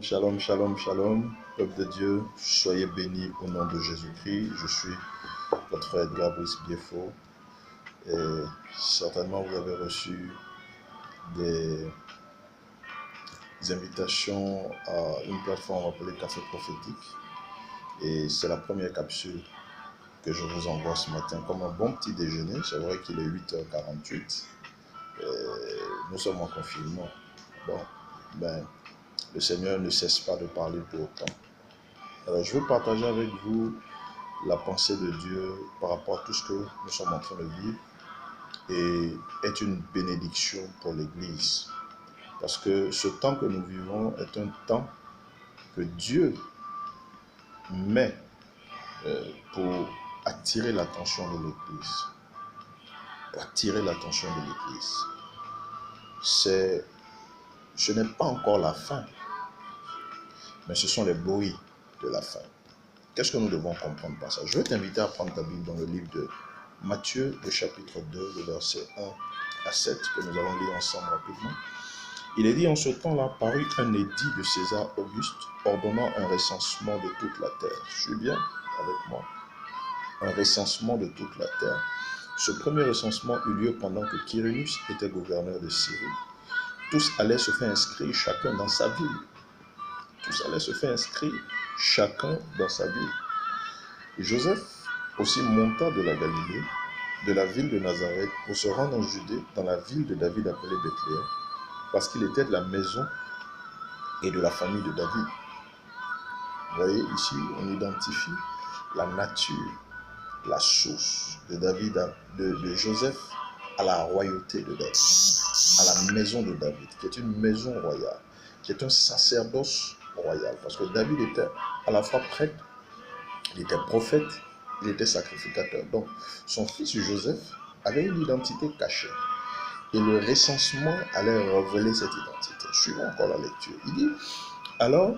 Shalom, shalom, shalom, peuple de Dieu, soyez bénis au nom de Jésus-Christ. Je suis votre frère Edgar Brice Biefo et certainement vous avez reçu des invitations à une plateforme appelée Café Prophétique et c'est la première capsule que je vous envoie ce matin comme un bon petit déjeuner. C'est vrai qu'il est 8h48 et nous sommes en confinement. Bon, le Seigneur ne cesse pas de parler pour autant. Alors, je veux partager avec vous la pensée de Dieu par rapport à tout ce que nous sommes en train de vivre et est une bénédiction pour l'Église. Parce que ce temps que nous vivons est un temps que Dieu met pour attirer l'attention de l'Église. Pour attirer l'attention de l'Église. Ce n'est pas encore la fin, mais ce sont les bruits de la fin. Qu'est-ce que nous devons comprendre par ça? Je vais t'inviter à prendre ta Bible dans le livre de Matthieu, le chapitre 2, le verset 1 à 7, que nous allons lire ensemble rapidement. Il est dit: en ce temps-là, parut un édit de César Auguste, ordonnant un recensement de toute la terre. Je suis bien avec moi. Un recensement de toute la terre. Ce premier recensement eut lieu pendant que Quirinius était gouverneur de Syrie. Tous allaient se faire inscrire chacun dans sa ville. Tous allaient se faire inscrire chacun dans sa ville. Et Joseph aussi monta de la Galilée, de la ville de Nazareth, pour se rendre en Judée, dans la ville de David appelée Bethléem, parce qu'il était de la maison et de la famille de David. Vous voyez, ici, on identifie la nature, la source de David, de Joseph à la royauté de David, à la maison de David, qui est une maison royale, qui est un sacerdoce royal, parce que David était à la fois prêtre, il était prophète, il était sacrificateur. Donc, son fils Joseph avait une identité cachée. Et le recensement allait révéler cette identité. Suivons encore la lecture. Il dit: alors,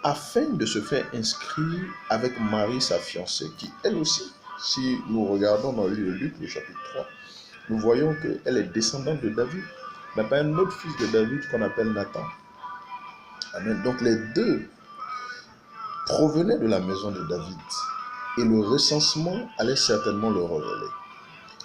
afin de se faire inscrire avec Marie, sa fiancée, qui elle aussi, si nous regardons dans le livre de Luc, le chapitre 3, nous voyons qu'elle est descendante de David, mais pas un autre fils de David qu'on appelle Nathan. Amen. Donc les deux provenaient de la maison de David. Et le recensement allait certainement le révéler.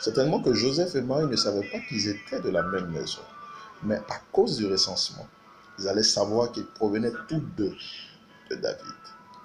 Certainement que Joseph et Marie ne savaient pas qu'ils étaient de la même maison. Mais à cause du recensement, ils allaient savoir qu'ils provenaient tous deux de David.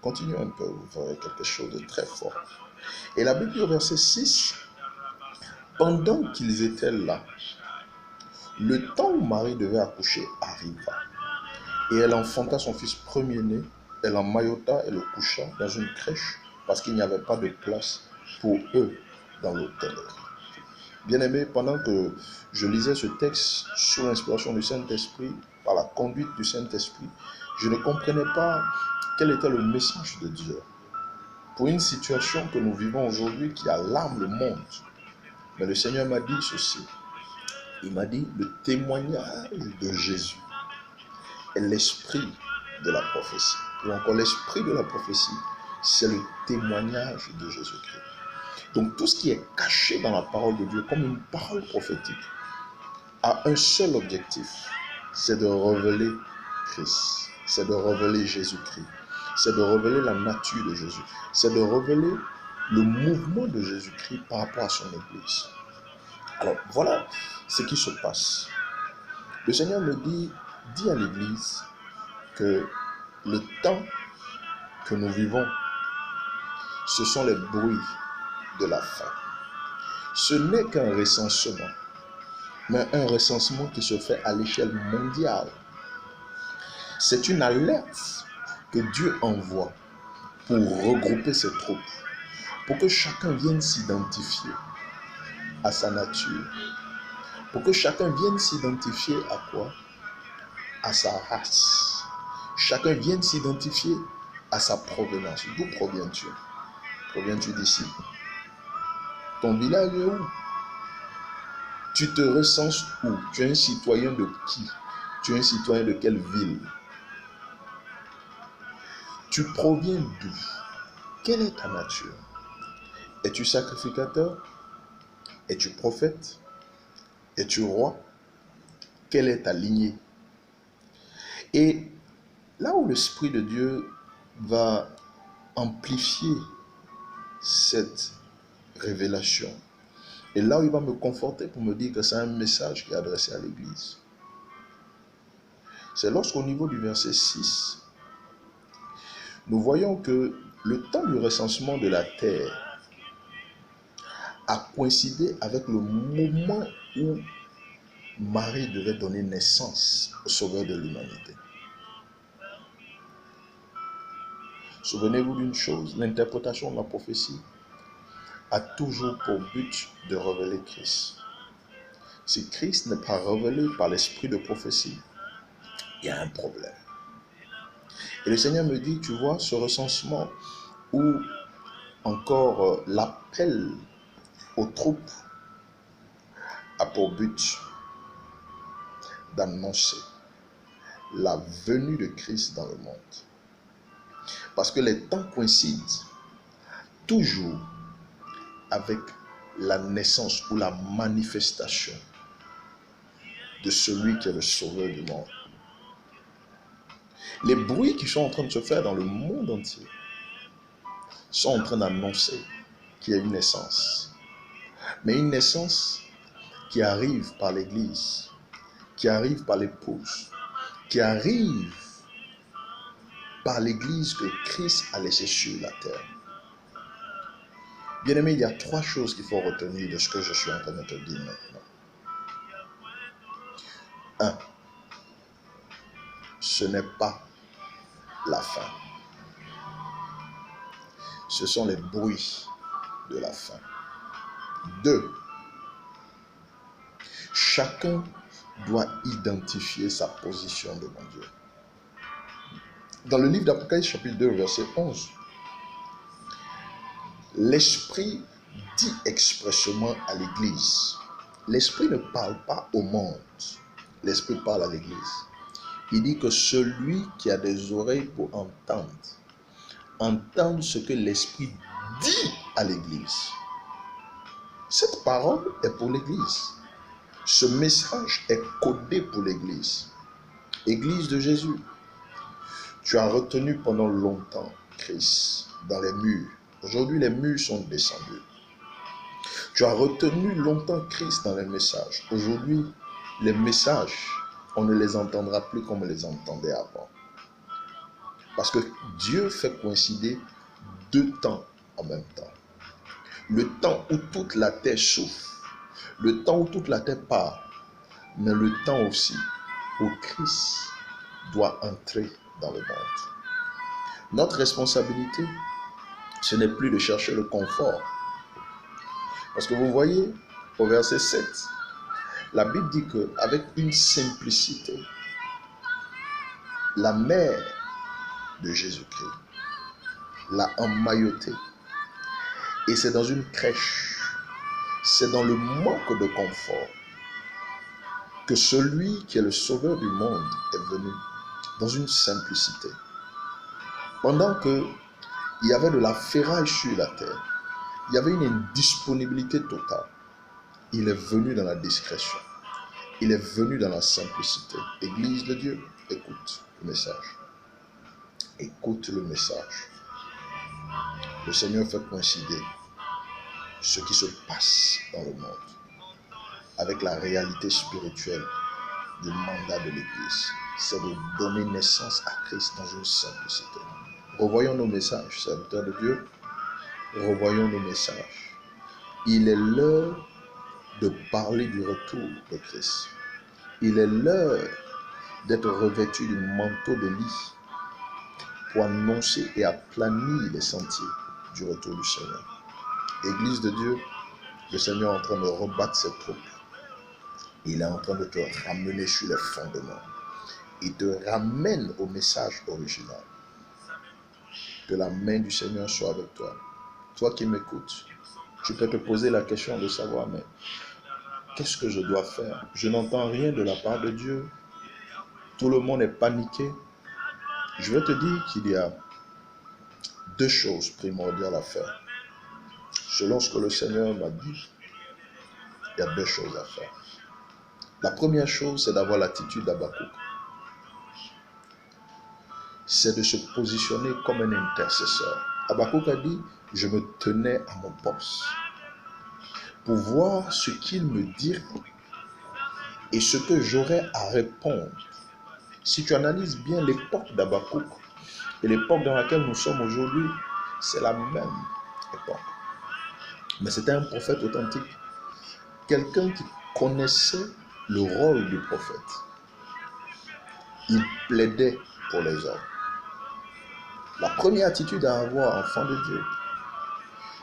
Continuons un peu, vous verrez quelque chose de très fort. Et la Bible dit au verset 6, pendant qu'ils étaient là, le temps où Marie devait accoucher arriva. Et elle enfanta son fils premier-né, elle emmaillota et le coucha dans une crèche, parce qu'il n'y avait pas de place pour eux dans l'hôtellerie. Bien-aimés, pendant que je lisais ce texte sous l'inspiration du Saint-Esprit, par la conduite du Saint-Esprit, je ne comprenais pas quel était le message de Dieu pour une situation que nous vivons aujourd'hui qui alarme le monde. Mais le Seigneur m'a dit ceci. Il m'a dit: le témoignage de Jésus est l'esprit de la prophétie. Et encore, l'esprit de la prophétie, c'est le témoignage de Jésus-Christ. Donc tout ce qui est caché dans la parole de Dieu comme une parole prophétique a un seul objectif, c'est de révéler Christ, c'est de révéler Jésus-Christ, c'est de révéler la nature de Jésus, c'est de révéler le mouvement de Jésus-Christ par rapport à son Église. Alors voilà ce qui se passe. Le Seigneur me dit à l'Église que le temps que nous vivons, ce sont les bruits de la fin. Ce n'est qu'un recensement, mais un recensement qui se fait à l'échelle mondiale. C'est une alerte que Dieu envoie pour regrouper ses troupes, pour que chacun vienne s'identifier à sa nature, pour que chacun vienne s'identifier à quoi? À sa race. Chacun vienne s'identifier à sa provenance. D'où proviens-tu? Proviens-tu d'ici? Ton village est où? Tu te recenses où? Tu es un citoyen de qui? Tu es un citoyen de quelle ville? Tu proviens d'où? Quelle est ta nature? Es-tu sacrificateur? Es-tu prophète? Es-tu roi? Quelle est ta lignée? Et Là où l'Esprit de Dieu va amplifier cette révélation, et là où il va me conforter pour me dire que c'est un message qui est adressé à l'Église, c'est lorsqu'au niveau du verset 6, nous voyons que le temps du recensement de la terre a coïncidé avec le moment où Marie devait donner naissance au Sauveur de l'humanité. Souvenez-vous d'une chose, l'interprétation de la prophétie a toujours pour but de révéler Christ. Si Christ n'est pas révélé par l'esprit de prophétie, il y a un problème. Et le Seigneur me dit, tu vois, ce recensement où encore l'appel aux troupes a pour but d'annoncer la venue de Christ dans le monde. Parce que les temps coïncident toujours avec la naissance ou la manifestation de celui qui est le sauveur du monde. Les bruits qui sont en train de se faire dans le monde entier sont en train d'annoncer qu'il y a une naissance. Mais une naissance qui arrive par l'Église, qui arrive par l'épouse, qui arrive par l'Église que Christ a laissée sur la terre. Bien-aimé, il y a 3 choses qu'il faut retenir de ce que je suis en train de te dire maintenant. 1. Ce n'est pas la fin. Ce sont les bruits de la fin. 2. Chacun doit identifier sa position devant Dieu. Dans le livre d'Apocalypse chapitre 2, verset 11, l'Esprit dit expressément à l'Église. L'Esprit ne parle pas au monde. L'Esprit parle à l'Église. Il dit que celui qui a des oreilles pour entendre, entende ce que l'Esprit dit à l'Église. Cette parole est pour l'Église. Ce message est codé pour l'Église. Église de Jésus. Tu as retenu pendant longtemps Christ dans les murs. Aujourd'hui, les murs sont descendus. Tu as retenu longtemps Christ dans les messages. Aujourd'hui, les messages, on ne les entendra plus comme on les entendait avant. Parce que Dieu fait coïncider 2 temps en même temps. Le temps où toute la terre souffre, le temps où toute la terre part, mais le temps aussi où Christ doit entrer dans le monde. Notre responsabilité, ce n'est plus de chercher le confort. Parce que vous voyez, au verset 7, la Bible dit qu'avec une simplicité, la mère de Jésus-Christ l'a emmailloté. Et c'est dans une crèche, c'est dans le manque de confort que celui qui est le sauveur du monde est venu, dans une simplicité. Pendant qu'il y avait de la ferraille sur la terre, il y avait une indisponibilité totale. Il est venu dans la discrétion. Il est venu dans la simplicité. Église de Dieu, écoute le message. Écoute le message. Le Seigneur fait coïncider ce qui se passe dans le monde avec la réalité spirituelle du mandat de l'Église. C'est de donner naissance à Christ dans une simplicité. Revoyons nos messages, serviteurs de Dieu. Revoyons nos messages. Il est l'heure de parler du retour de Christ. Il est l'heure d'être revêtu du manteau de lit pour annoncer et aplanir les sentiers du retour du Seigneur. Église de Dieu, le Seigneur est en train de rebattre ses troupes. Il est en train de te ramener sur les fondements. Il te ramène au message original. Que la main du Seigneur soit avec toi. Toi qui m'écoutes, tu peux te poser la question de savoir, mais qu'est-ce que je dois faire? Je n'entends rien de la part de Dieu. Tout le monde est paniqué. Je vais te dire qu'il y a 2 choses primordiales à faire. Selon ce que le Seigneur m'a dit, il y a 2 choses à faire. La première chose, c'est d'avoir l'attitude d'Habakkuk. c'est de se positionner comme un intercesseur. Habakkuk a dit, je me tenais à mon poste pour voir ce qu'il me dirait et ce que j'aurais à répondre. Si tu analyses bien l'époque d'Habakkuk et l'époque dans laquelle nous sommes aujourd'hui, c'est la même époque. Mais c'était un prophète authentique, quelqu'un qui connaissait le rôle du prophète. Il plaidait pour les hommes. La première attitude à avoir, enfant de Dieu,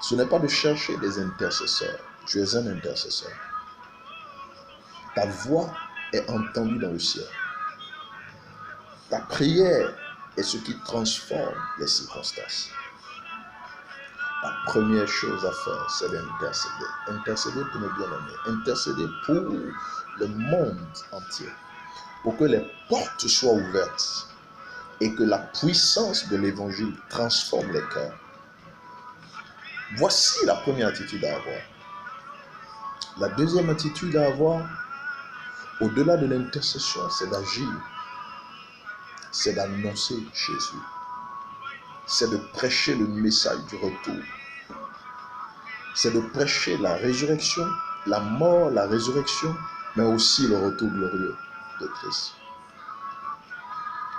ce n'est pas de chercher des intercesseurs. Tu es un intercesseur. Ta voix est entendue dans le ciel. Ta prière est ce qui transforme les circonstances. La première chose à faire, c'est d'intercéder. Intercéder pour nos bien-aimés. Intercéder pour le monde entier. Pour que les portes soient ouvertes et que la puissance de l'évangile transforme les cœurs. Voici la première attitude à avoir. La deuxième attitude à avoir, au-delà de l'intercession, c'est d'agir. C'est d'annoncer Jésus. C'est de prêcher le message du retour. C'est de prêcher la résurrection, la mort, la résurrection, mais aussi le retour glorieux de Christ.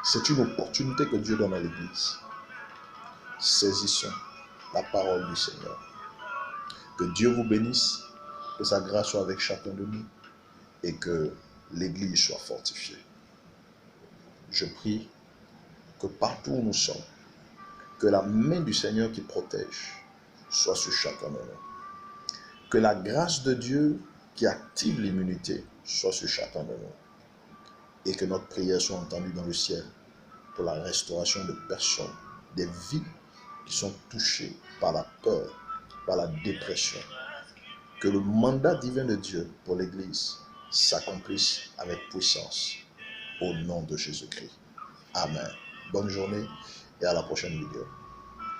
C'est une opportunité que Dieu donne à l'Église. Saisissons la parole du Seigneur. Que Dieu vous bénisse, que sa grâce soit avec chacun de nous et que l'Église soit fortifiée. Je prie que partout où nous sommes, que la main du Seigneur qui protège soit sur chacun de nous. Que la grâce de Dieu qui active l'immunité soit sur chacun de nous. Et que notre prière soit entendue dans le ciel pour la restauration de personnes, des vies qui sont touchées par la peur, par la dépression. Que le mandat divin de Dieu pour l'Église s'accomplisse avec puissance au nom de Jésus-Christ. Amen. Bonne journée et à la prochaine vidéo.